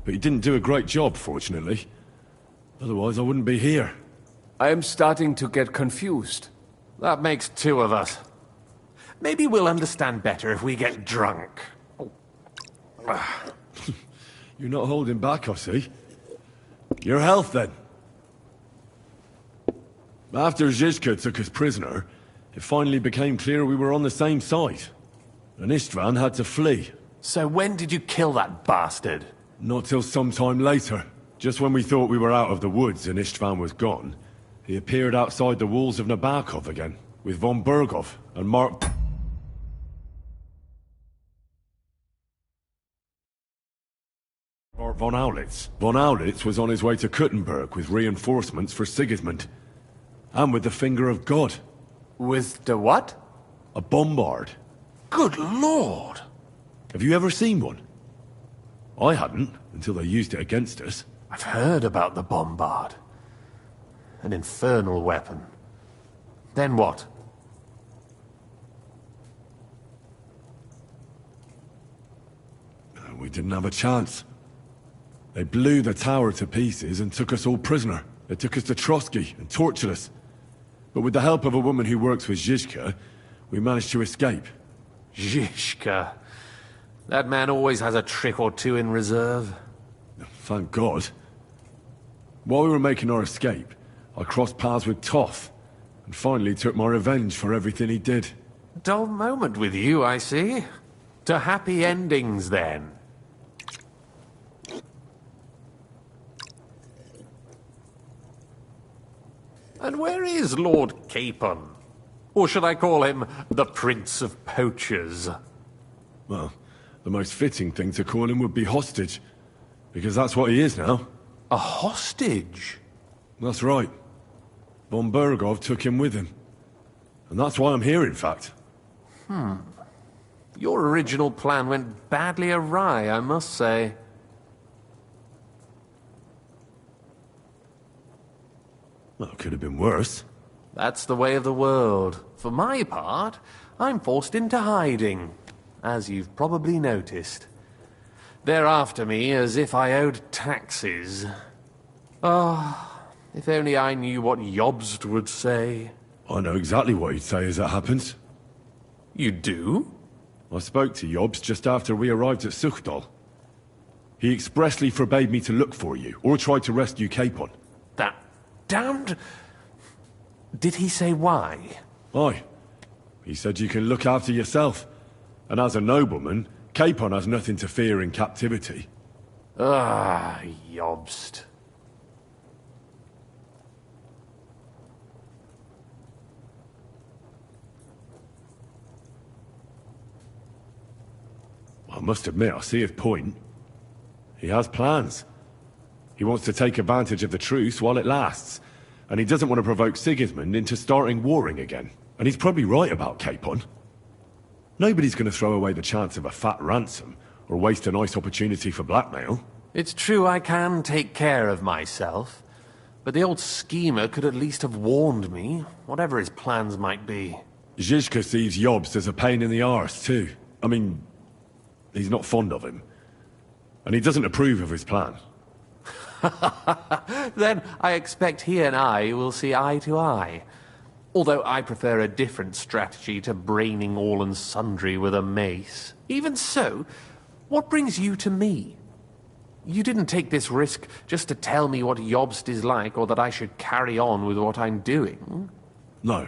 but he didn't do a great job, fortunately. Otherwise, I wouldn't be here. I am starting to get confused. That makes two of us. Maybe we'll understand better if we get drunk. You're not holding back, I see. Your health, then. After Zizka took us prisoner, it finally became clear we were on the same side. And Istvan had to flee. So when did you kill that bastard? Not till some time later. Just when we thought we were out of the woods and Istvan was gone, he appeared outside the walls of Nabokov again, with von Bergov and Mark... von Aulitz. Von Aulitz was on his way to Kuttenberg with reinforcements for Sigismund. And with the finger of God. With the what? A bombard. Good lord! Have you ever seen one? I hadn't, until they used it against us. I've heard about the bombard. An infernal weapon. Then what? We didn't have a chance. They blew the tower to pieces and took us all prisoner. They took us to Trotsky and tortured us. But with the help of a woman who works with Zizka, we managed to escape. Zizka. That man always has a trick or two in reserve. Thank God. While we were making our escape, I crossed paths with Toth, and finally took my revenge for everything he did. Dull moment with you, I see. To happy endings, then. And where is Lord Capon? Or should I call him the Prince of Poachers? Well, the most fitting thing to call him would be hostage, because that's what he is now. A hostage? That's right. Von Bergov took him with him. And that's why I'm here, in fact. Your original plan went badly awry, I must say. Well, it could have been worse. That's the way of the world. For my part, I'm forced into hiding, as you've probably noticed. They're after me as if I owed taxes. Ah, if only I knew what Jobst would say. I know exactly what he'd say as it happens. You do? I spoke to Jobst just after we arrived at Suchdal. He expressly forbade me to look for you, or try to rescue Capon. That damned... Did he say why? Aye. He said you can look after yourself. And as a nobleman, Capon has nothing to fear in captivity. Ah, Jobst. I must admit, I see his point. He has plans. He wants to take advantage of the truce while it lasts. And he doesn't want to provoke Sigismund into starting warring again. And he's probably right about Capon. Nobody's going to throw away the chance of a fat ransom, or waste a nice opportunity for blackmail. It's true I can take care of myself. But the old schemer could at least have warned me, whatever his plans might be. Zizka sees Jobst as a pain in the arse, too. I mean, he's not fond of him. And he doesn't approve of his plan. Then I expect he and I will see eye to eye. Although I prefer a different strategy to braining all and sundry with a mace. Even so, what brings you to me? You didn't take this risk just to tell me what Jobst is like, or that I should carry on with what I'm doing. No.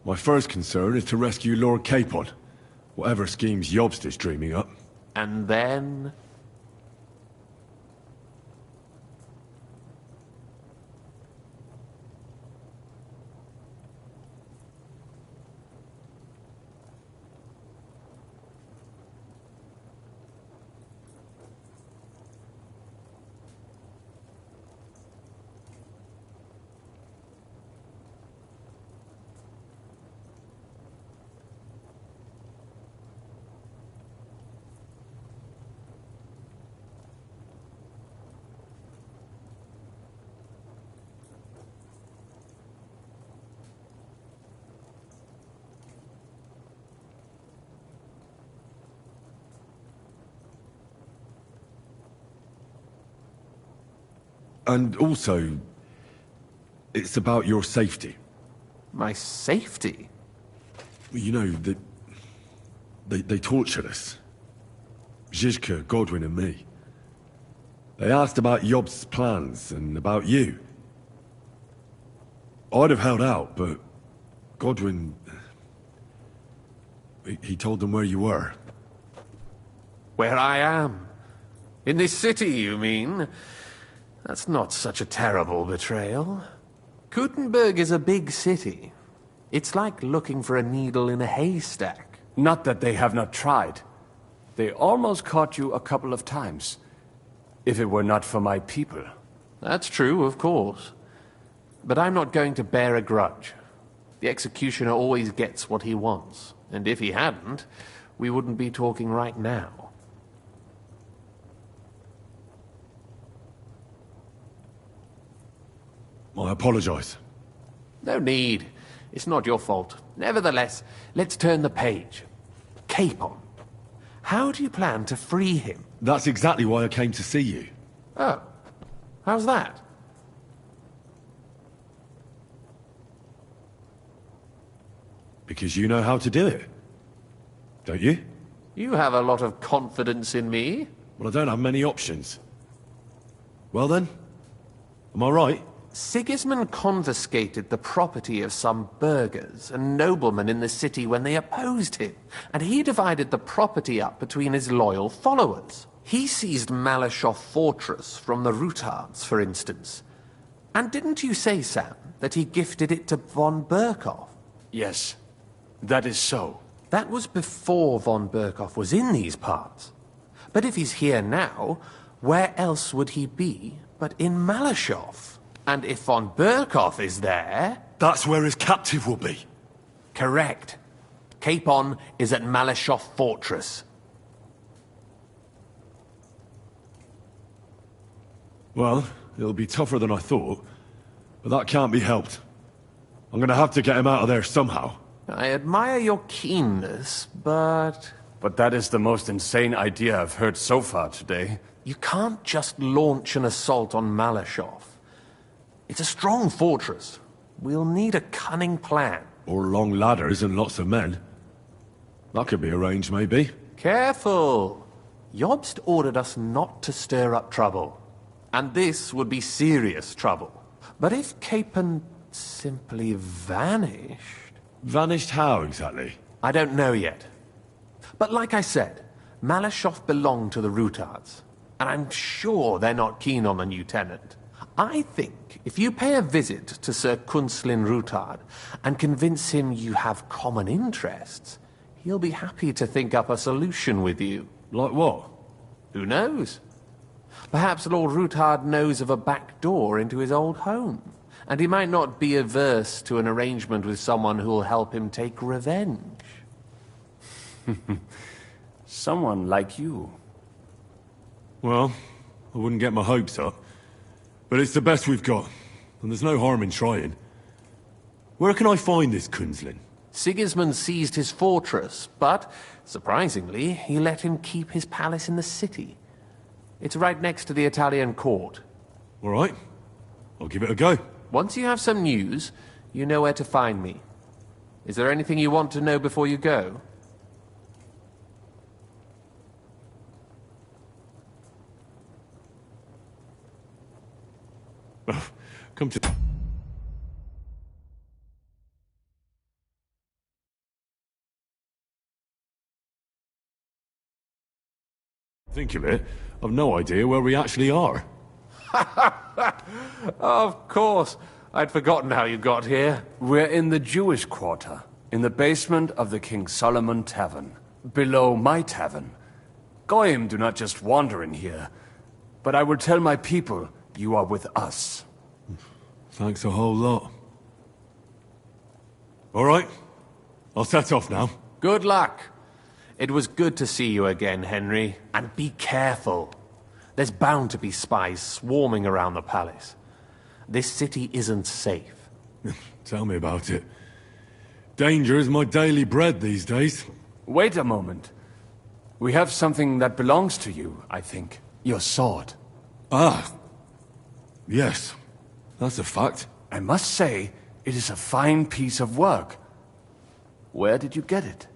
My first concern is to rescue Lord Capon, whatever schemes Jobst is dreaming up. And then... And also, it's about your safety. My safety? You know, they tortured us. Zizka, Godwin and me. They asked about Yob's plans and about you. I'd have held out, but Godwin... He told them where you were. Where I am? In this city, you mean? That's not such a terrible betrayal. Gutenberg is a big city. It's like looking for a needle in a haystack. Not that they have not tried. They almost caught you a couple of times. If it were not for my people. That's true, of course. But I'm not going to bear a grudge. The executioner always gets what he wants. And if he hadn't, we wouldn't be talking right now. I apologize. No need. It's not your fault. Nevertheless, let's turn the page. Capon. How do you plan to free him? That's exactly why I came to see you. Oh. How's that? Because you know how to do it. Don't you? You have a lot of confidence in me. Well, I don't have many options. Well then, am I right? Sigismund confiscated the property of some burghers and noblemen in the city when they opposed him, and he divided the property up between his loyal followers. He seized Malashov Fortress from the Rutards, for instance. And didn't you say, Sam, that he gifted it to von Berkhoff? Yes, that is so. That was before von Berkhoff was in these parts. But if he's here now, where else would he be but in Malashov? And if von Berkhoff is there... That's where his captive will be. Correct. Capon is at Malashov Fortress. Well, it'll be tougher than I thought, but that can't be helped. I'm gonna have to get him out of there somehow. I admire your keenness, but... But that is the most insane idea I've heard so far today. You can't just launch an assault on Malashov. It's a strong fortress. We'll need a cunning plan. Or long ladders and lots of men. That could be arranged, maybe. Careful! Jobst ordered us not to stir up trouble. And this would be serious trouble. But if Capon simply vanished... Vanished how, exactly? I don't know yet. But like I said, Malashov belonged to the Rutards. And I'm sure they're not keen on the new tenant. I think if you pay a visit to Sir Kunslin Rutard and convince him you have common interests, he'll be happy to think up a solution with you. Like what? Who knows? Perhaps Lord Rutard knows of a back door into his old home, and he might not be averse to an arrangement with someone who'll help him take revenge. Someone like you. Well, I wouldn't get my hopes up. But it's the best we've got, and there's no harm in trying. Where can I find this Kunslin? Sigismund seized his fortress, but, surprisingly, he let him keep his palace in the city. It's right next to the Italian court. All right. I'll give it a go. Once you have some news, you know where to find me. Is there anything you want to know before you go? Come to... Think of it, I've no idea where we actually are. Of course. I'd forgotten how you got here. We're in the Jewish quarter, in the basement of the King Solomon Tavern, below my tavern. Goyim do not just wander in here, but I will tell my people you are with us. Thanks a whole lot. All right, I'll set off now. Good luck. It was good to see you again, Henry. And be careful. There's bound to be spies swarming around the palace. This city isn't safe. Tell me about it. Danger is my daily bread these days. Wait a moment. We have something that belongs to you, I think. Your sword. Ah. Yes, that's a fact. I must say, it is a fine piece of work. Where did you get it?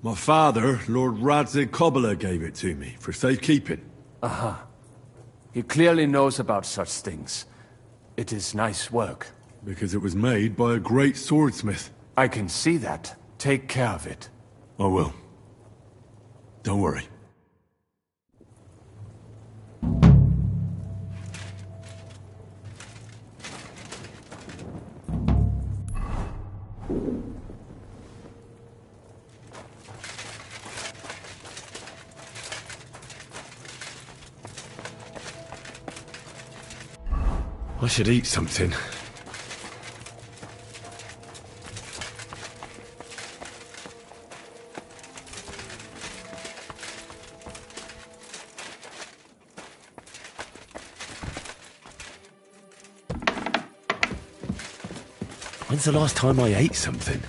My father, Lord Radzig Cobbler, gave it to me for safekeeping. He clearly knows about such things. It is nice work. Because it was made by a great swordsmith. I can see that. Take care of it. I will. Don't worry. I should eat something. When's the last time I ate something?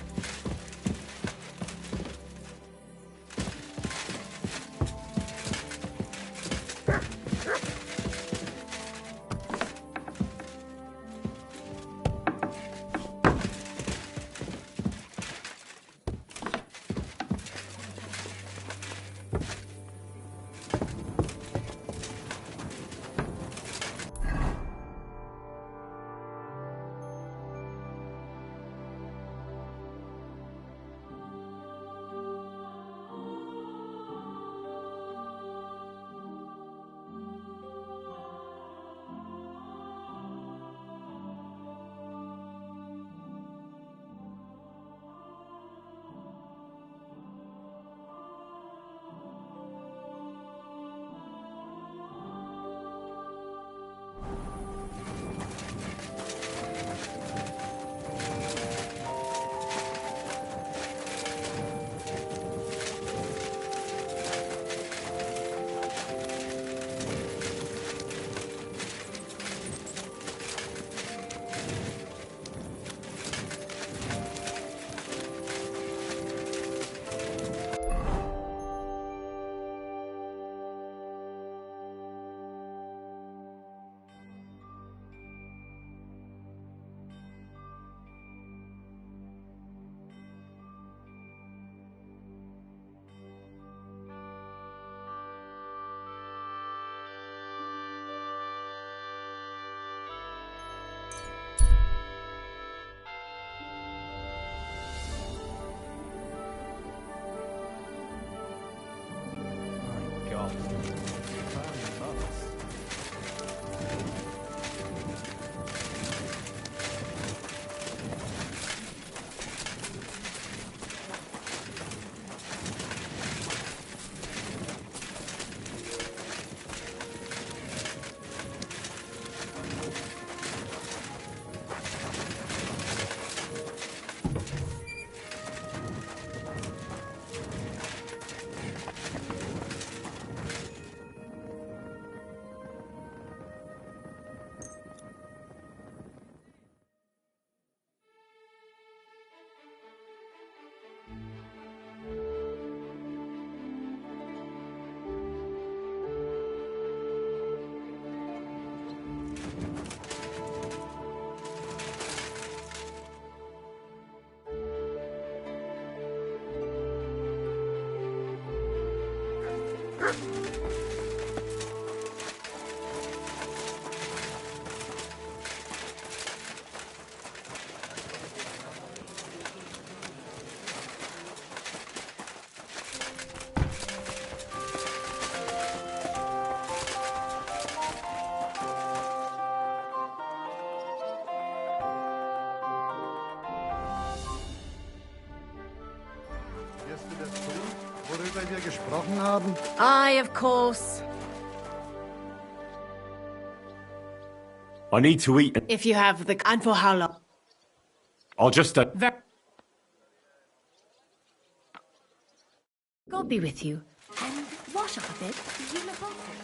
Worüber wir gesprochen haben? Aye, of course. I need to eat. If you have the... And for how long? I'll just... God be with you. And wash up a bit. You look awful.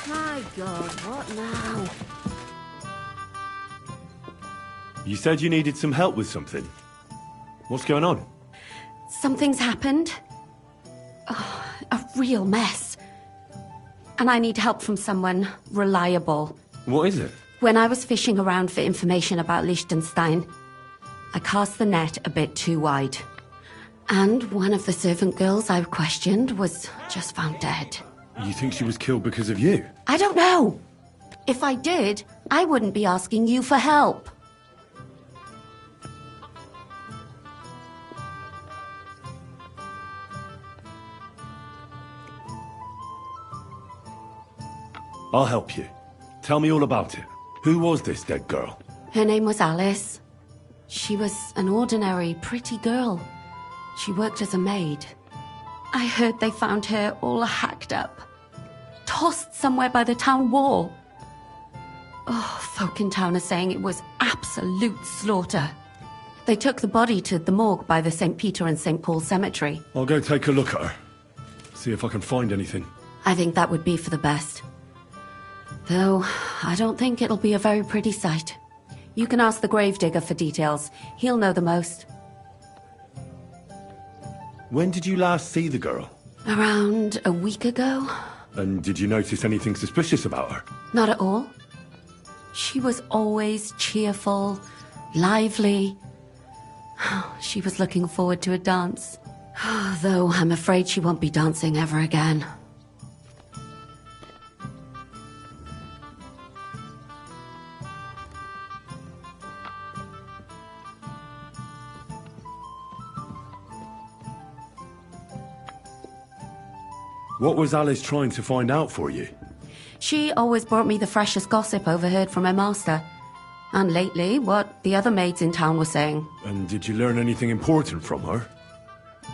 My God, what now? You said you needed some help with something. What's going on? Something's happened. Oh, a real mess. And I need help from someone reliable. What is it? When I was fishing around for information about Liechtenstein, I cast the net a bit too wide. And one of the servant girls I questioned was just found dead. You think she was killed because of you? I don't know. If I did, I wouldn't be asking you for help. I'll help you. Tell me all about it. Who was this dead girl? Her name was Alice. She was an ordinary, pretty girl. She worked as a maid. I heard they found her all hacked up, tossed somewhere by the town wall. Oh, folk in town are saying it was absolute slaughter. They took the body to the morgue by the St. Peter and St. Paul cemetery. I'll go take a look at her. See if I can find anything. I think that would be for the best. Though, I don't think it'll be a very pretty sight. You can ask the gravedigger for details. He'll know the most. When did you last see the girl? Around a week ago? And did you notice anything suspicious about her? Not at all. She was always cheerful, lively. She was looking forward to a dance. Though I'm afraid she won't be dancing ever again. What was Alice trying to find out for you? She always brought me the freshest gossip overheard from her master. And lately, what the other maids in town were saying. And did you learn anything important from her?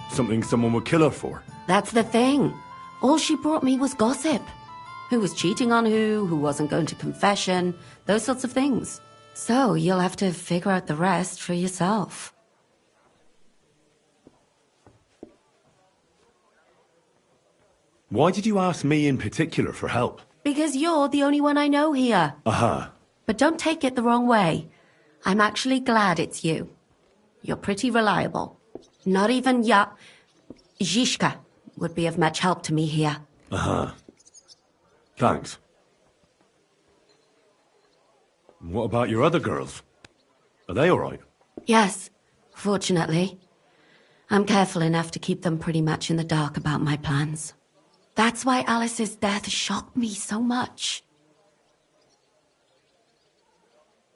Something someone would kill her for? That's the thing. All she brought me was gossip. Who was cheating on who wasn't going to confession, those sorts of things. So you'll have to figure out the rest for yourself. Why did you ask me in particular for help? Because you're the only one I know here. Uh-huh. But don't take it the wrong way. I'm actually glad it's you. You're pretty reliable. Not even Zhishka would be of much help to me here. Uh-huh. Thanks. What about your other girls? Are they all right? Yes, fortunately. I'm careful enough to keep them pretty much in the dark about my plans. That's why Alice's death shocked me so much.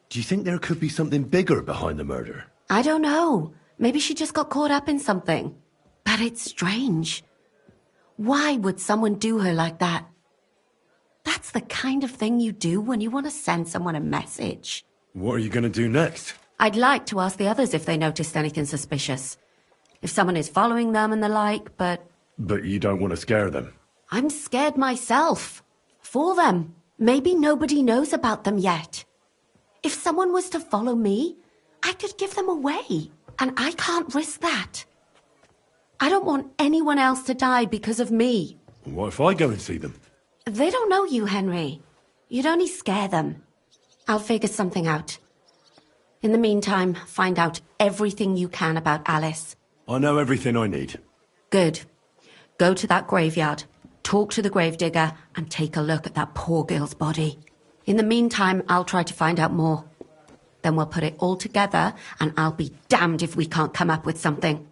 Do you think there could be something bigger behind the murder? I don't know. Maybe she just got caught up in something. But it's strange. Why would someone do her like that? That's the kind of thing you do when you want to send someone a message. What are you going to do next? I'd like to ask the others if they noticed anything suspicious. If someone is following them and the like, but... But you don't want to scare them? I'm scared myself. For them. Maybe nobody knows about them yet. If someone was to follow me, I could give them away. And I can't risk that. I don't want anyone else to die because of me. What if I go and see them? They don't know you, Henry. You'd only scare them. I'll figure something out. In the meantime, find out everything you can about Alice. I know everything I need. Good. Go to that graveyard, talk to the gravedigger, and take a look at that poor girl's body. In the meantime, I'll try to find out more. Then we'll put it all together, and I'll be damned if we can't come up with something.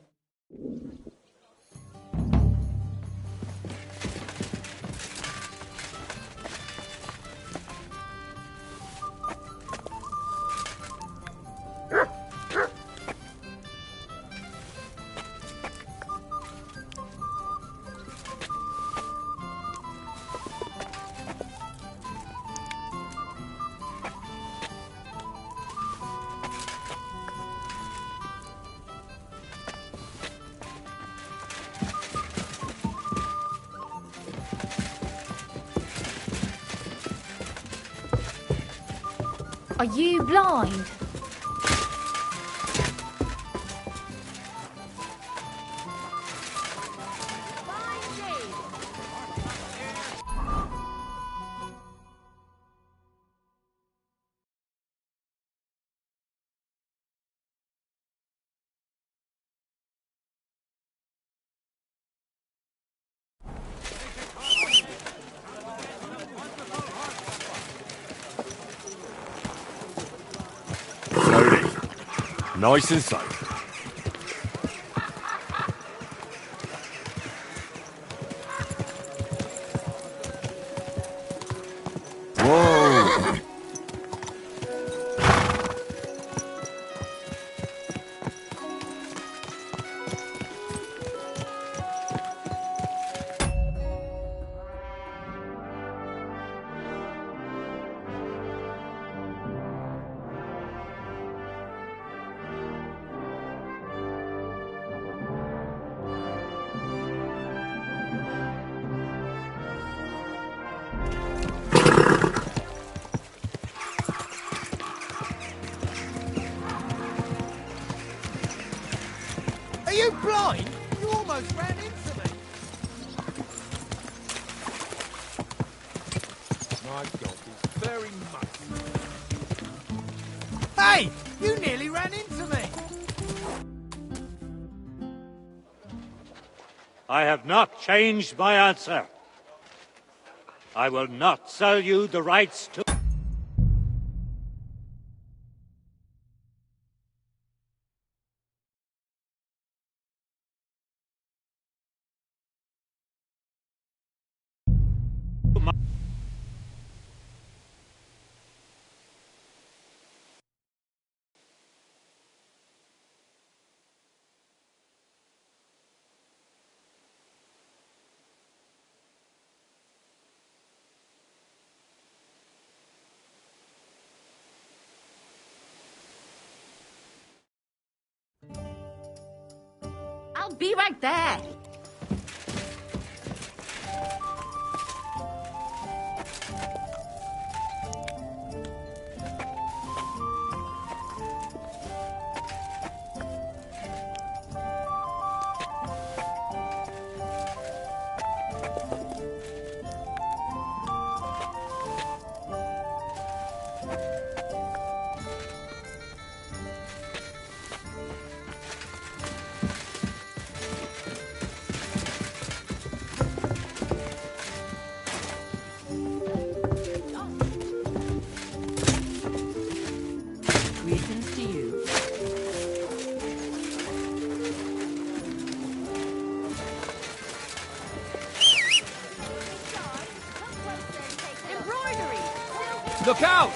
Are you blind? Slowly. Nice and safe. Whoa! Are you blind? You almost ran into me. My dog is very much. Hey! You nearly ran into me. I have not changed my answer. I will not sell you the rights to... I'll be right there. Look out!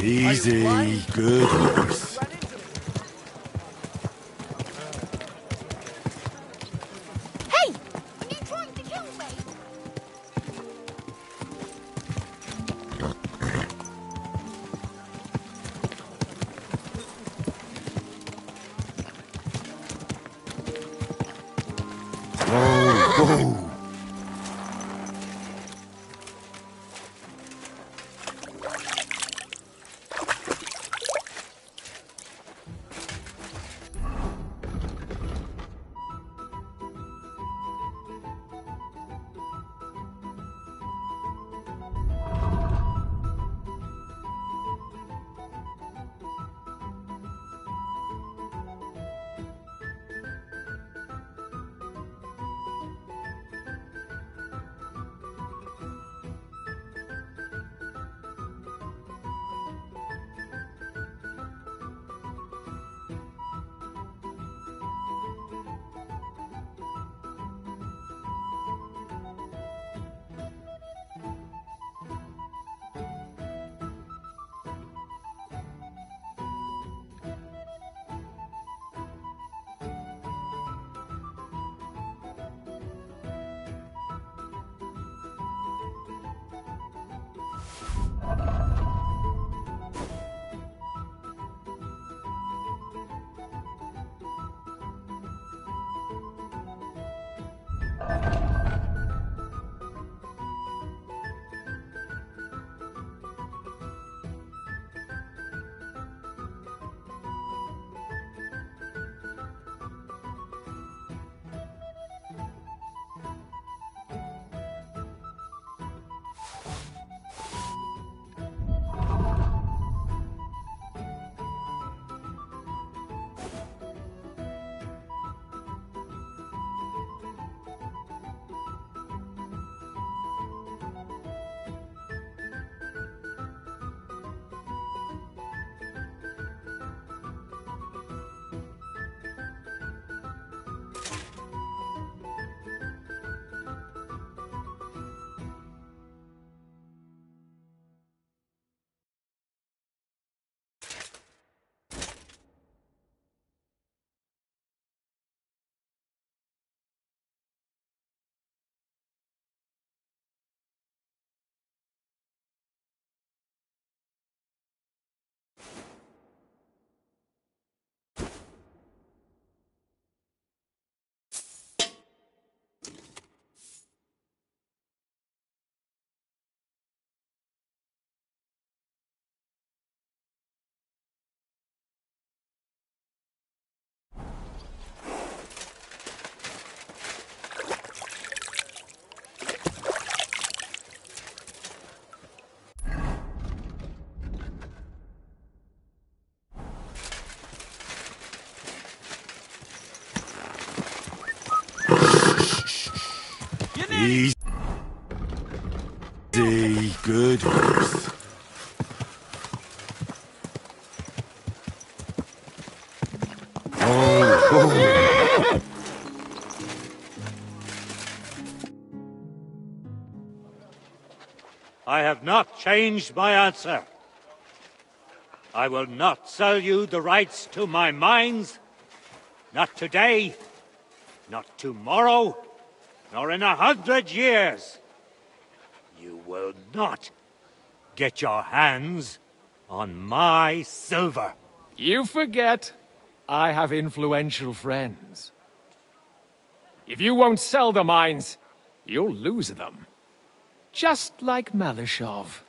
Easy, good horse. Hey! Are you trying to kill me? Whoa. Easy, good horse. Oh. I have not changed my answer. I will not sell you the rights to my mines. Not today, not tomorrow, nor in 100 years. will not get your hands on my silver. You forget, I have influential friends. If you won't sell the mines, you'll lose them. Just like Malishov.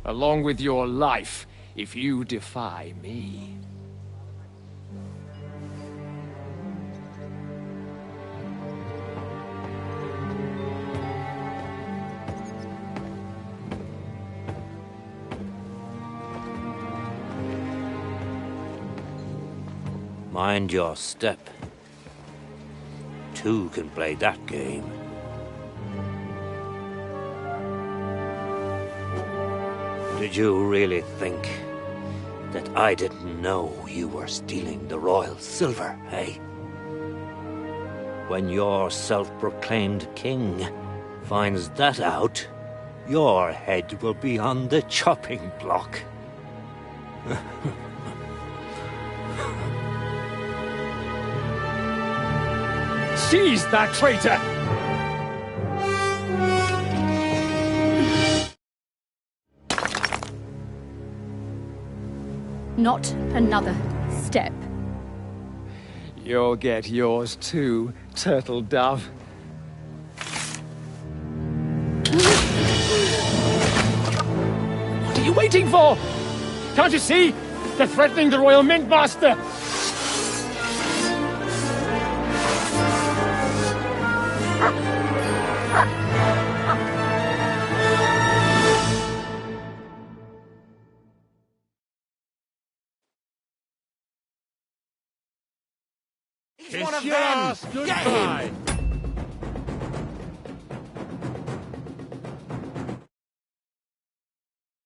along with your life, if you defy me. Mind your step. Two can play that game. Did you really think that I didn't know you were stealing the royal silver, eh? When your self-proclaimed king finds that out, your head will be on the chopping block. Seize that traitor! Not another step. You'll get yours too, turtle dove. What are you waiting for? Can't you see? They're threatening the Royal Mint Master! Kiss your ass goodbye.